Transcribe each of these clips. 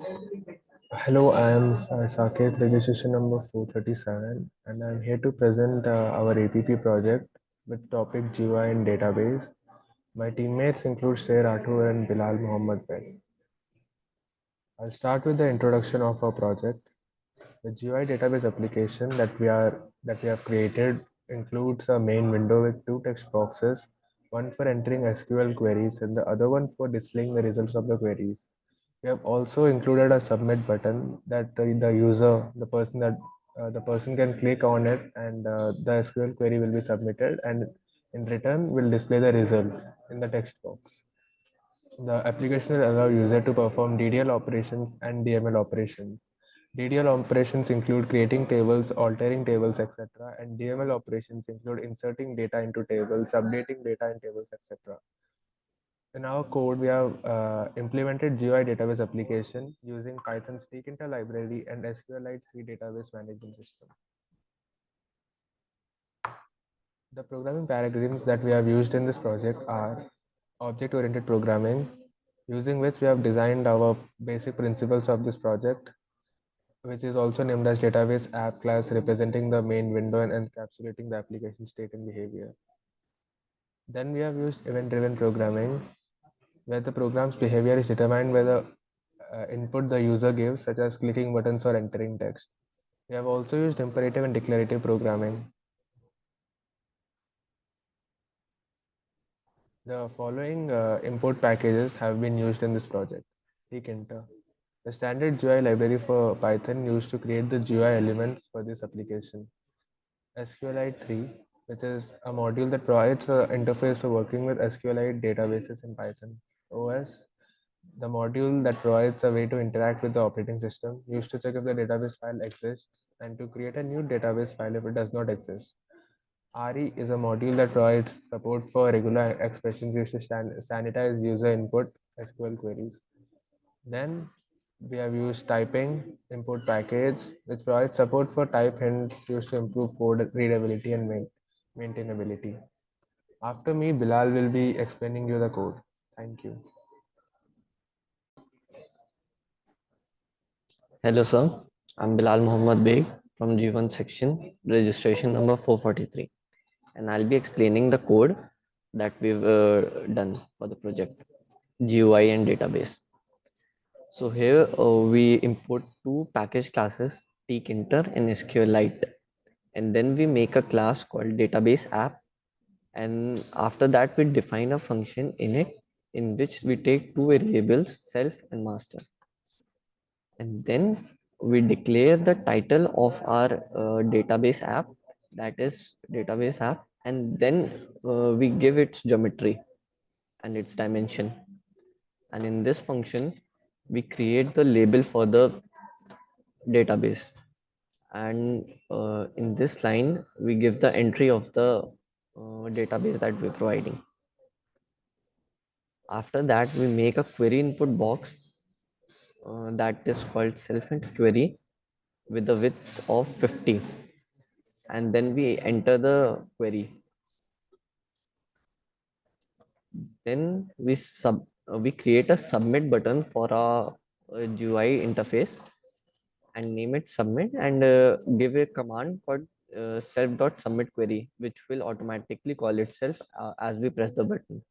Hello, I am Saketh, registration number 437, and I'm here to present our APP project with topic GUI and Database. My teammates include Shrey, Rathore, and Bilal Mohammed. I'll start with the introduction of our project. The GUI database application that we have created includes a main window with two text boxes, one for entering SQL queries and the other one for displaying the results of the queries. We have also included a submit button that the person can click on it, and the SQL query will be submitted, and in return will display the results in the text box. The application will allow user to perform DDL operations and DML operations. DDL operations include creating tables, altering tables, etc., and DML operations include inserting data into tables, updating data in tables, etc. In our code, we have implemented GUI database application using Python's Tkinter library and SQLite 3 database management system. The programming paradigms that we have used in this project are object-oriented programming, using which we have designed our basic principles of this project, which is also named as database app class, representing the main window and encapsulating the application state and behavior. Then we have used event-driven programming, where the program's behavior is determined by the input the user gives, such as clicking buttons or entering text. We have also used imperative and declarative programming. The following import packages have been used in this project. Tkinter, the standard GUI library for Python used to create the GUI elements for this application. SQLite 3, which is a module that provides an interface for working with SQLite databases in Python. OS, the module that provides a way to interact with the operating system, used to check if the database file exists and to create a new database file if it does not exist. RE is a module that provides support for regular expressions used to sanitize user input SQL queries. Then we have used typing input package, which provides support for type hints used to improve code readability and maintainability. After me, Bilal will be explaining you the code. Thank you. Hello, sir. I'm Bilal Mohammed Beg from G1 section, registration number 443, and I'll be explaining the code that we've done for the project GUI and database. So here we import two package classes, Tkinter and SQLite, and then we make a class called database app, and after that we define a function in it in which we take two variables, self and master, and then we declare the title of our database app, that is database app, and then we give its geometry and its dimension, and in this function we create the label for the database, and in this line we give the entry of the database that we're providing. After that we make a query input box that is called self query with the width of 50, and then we enter the query. Then we create a submit button for our GUI interface and name it submit, and give a command called self.submit query, which will automatically call itself as we press the button.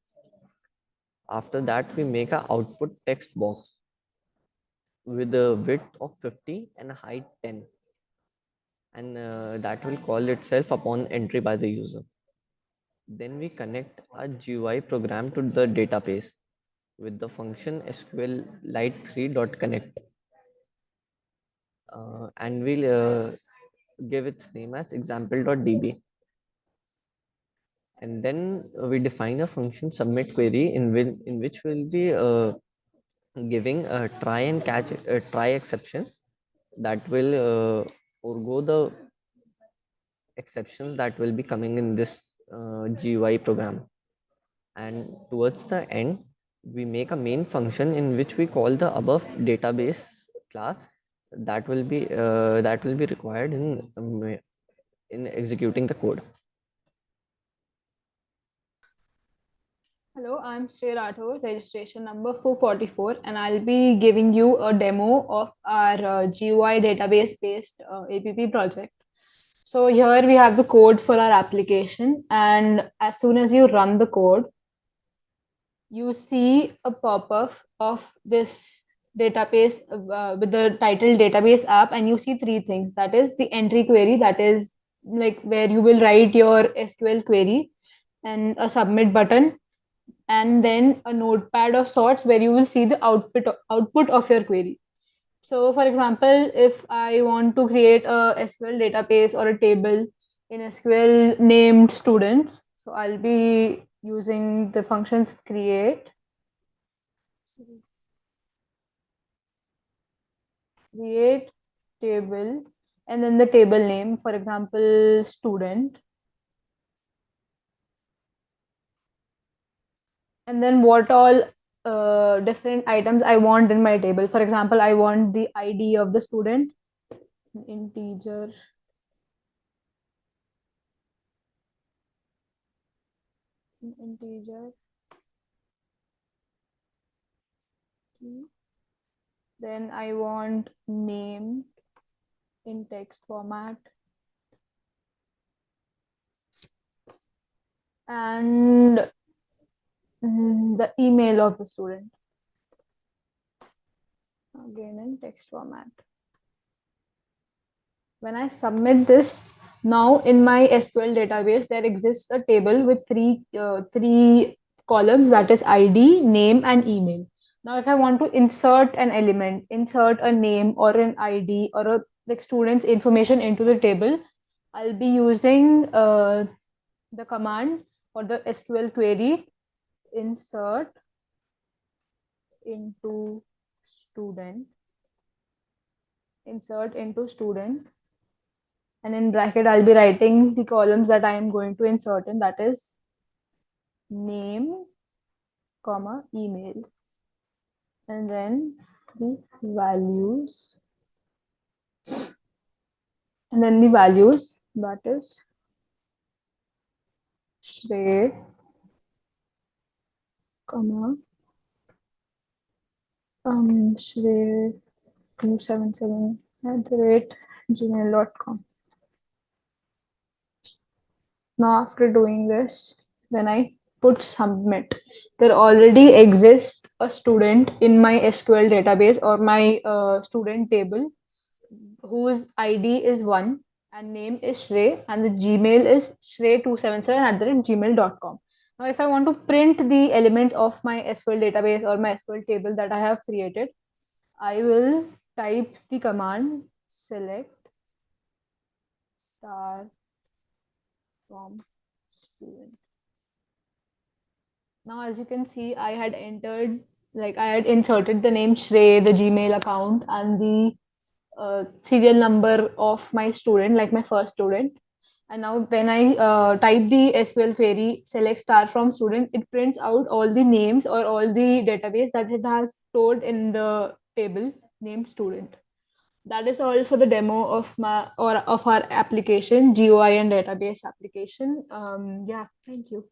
After that we make a output text box with a width of 50 and a height 10, and that will call itself upon entry by the user. Then we connect a GUI program to the database with the function SQLite3.connect, and we'll give its name as example.db. And then we define a function submit query in which we'll be giving a try and catch a try exception that will forego the exceptions that will be coming in this GUI program. And towards the end, we make a main function in which we call the above database class that will be required in, executing the code. Hello, I'm Shrey Rathore, registration number 444, and I'll be giving you a demo of our GUI database based APP project. So, here we have the code for our application, and as soon as you run the code, you see a pop-up of this database with the title database app, and you see three things. That is the entry query, that is like where you will write your SQL query, and a submit button, and then a notepad of sorts where you will see the output of your query. So for example, if I want to create a SQL database or a table in SQL named students, so I'll be using the functions create table, and then the table name, for example student, and then what all different items I want in my table. For example, I want the ID of the student, integer, integer key. Then I want name in text format, and the email of the student, again in text format. When I submit this, now in my SQL database, there exists a table with three columns, that is ID, name, and email. Now, if I want to insert an element, insert a name or an ID or a like student's information into the table, I'll be using the command or the SQL query insert into student, insert into student, and in bracket I'll be writing the columns that I am going to insert in, that is name, comma, email, and then the values, and then the values, that is Shrey, comma, Shrey 277 at the rate gmail.com. Now, after doing this, when I put submit, there already exists a student in my SQL database or my student table whose ID is 1 and name is Shrey, and the Gmail is shrey277 at the rate gmail.com. Now, if I want to print the elements of my SQL database or my SQL table that I have created, I will type the command select star from student. Now, as you can see, I had entered, like I had inserted the name Shrey, the Gmail account, and the serial number of my student, like my first student. And now, when I type the SQL query, select star from student, it prints out all the names or all the database that it has stored in the table named student. That is all for the demo of my or of our application, GUI and database application. Yeah, thank you.